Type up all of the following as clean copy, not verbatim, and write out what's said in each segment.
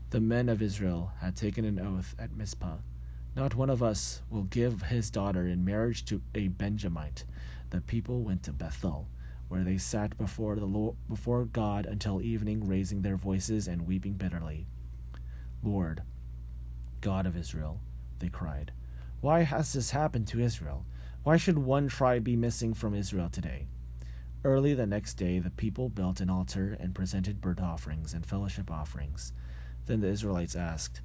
The men of Israel had taken an oath at Mizpah. Not one of us will give his daughter in marriage to a Benjamite. The people went to Bethel, where they sat before God until evening, raising their voices and weeping bitterly. Lord, God of Israel, they cried, why has this happened to Israel? Why should one tribe be missing from Israel today? Early the next day the people built an altar and presented burnt offerings and fellowship offerings. Then the Israelites asked,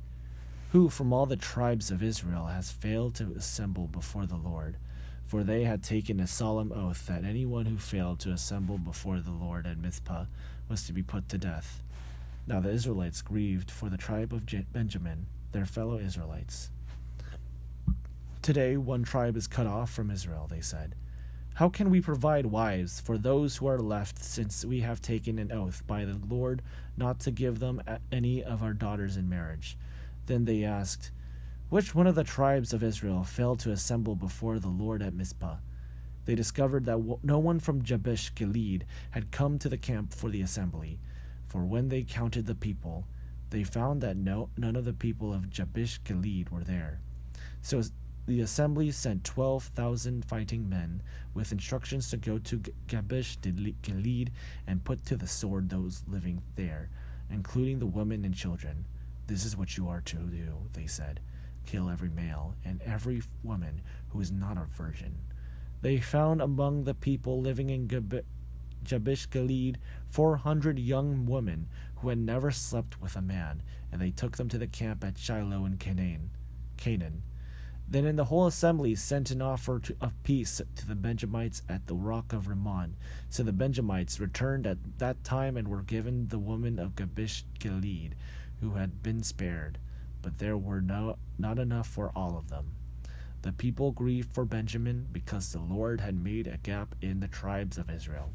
who from all the tribes of Israel has failed to assemble before the Lord? For they had taken a solemn oath that anyone who failed to assemble before the Lord at Mizpah was to be put to death. Now the Israelites grieved for the tribe of Benjamin, their fellow Israelites. Today one tribe is cut off from Israel, they said. How can we provide wives for those who are left, since we have taken an oath by the Lord not to give them any of our daughters in marriage? Then they asked, which one of the tribes of Israel failed to assemble before the Lord at Mizpah? They discovered that no one from Jabesh Gilead had come to the camp for the assembly, for when they counted the people, they found that none of the people of Jabesh Gilead were there. So the assembly sent 12,000 fighting men with instructions to go to Jabesh Gilead and put to the sword those living there, including the women and children. This is what you are to do, they said. Kill every male and every woman who is not a virgin. They found among the people living in Jabesh Gilead 400 young women who had never slept with a man, and they took them to the camp at Shiloh in Canaan. Then in the whole assembly sent an offer of peace to the Benjamites at the rock of Rimmon. So the Benjamites returned at that time and were given the women of Jabesh Gilead, who had been spared, but there were not enough for all of them. The people grieved for Benjamin because the Lord had made a gap in the tribes of Israel.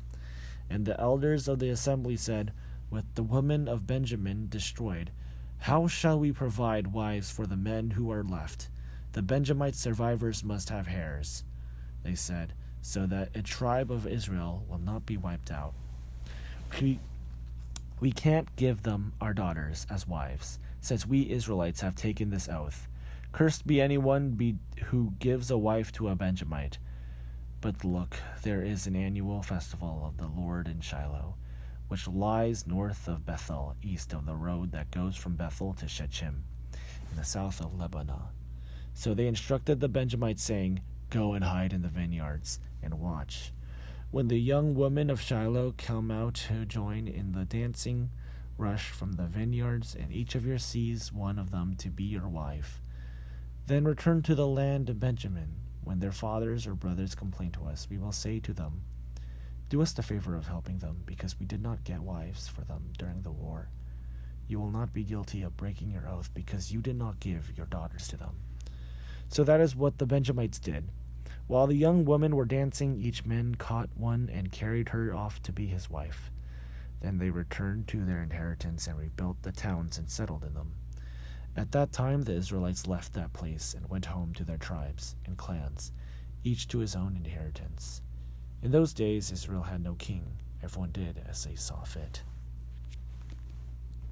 And the elders of the assembly said, with the women of Benjamin destroyed, how shall we provide wives for the men who are left? The Benjamite survivors must have heirs, they said, so that a tribe of Israel will not be wiped out. We can't give them our daughters as wives, since we Israelites have taken this oath. Cursed be anyone who gives a wife to a Benjamite. But look, there is an annual festival of the Lord in Shiloh, which lies north of Bethel, east of the road that goes from Bethel to Shechem, in the south of Lebanon. So they instructed the Benjamites, saying, go and hide in the vineyards, and watch. When the young women of Shiloh come out to join in the dancing, rush from the vineyards, and each of you sees one of them to be your wife. Then return to the land of Benjamin. When their fathers or brothers complain to us, we will say to them, do us the favor of helping them, because we did not get wives for them during the war. You will not be guilty of breaking your oath, because you did not give your daughters to them. So that is what the Benjamites did. While the young women were dancing, each man caught one and carried her off to be his wife. Then they returned to their inheritance and rebuilt the towns and settled in them. At that time the Israelites left that place and went home to their tribes and clans, each to his own inheritance. In those days Israel had no king. Everyone did as they saw fit.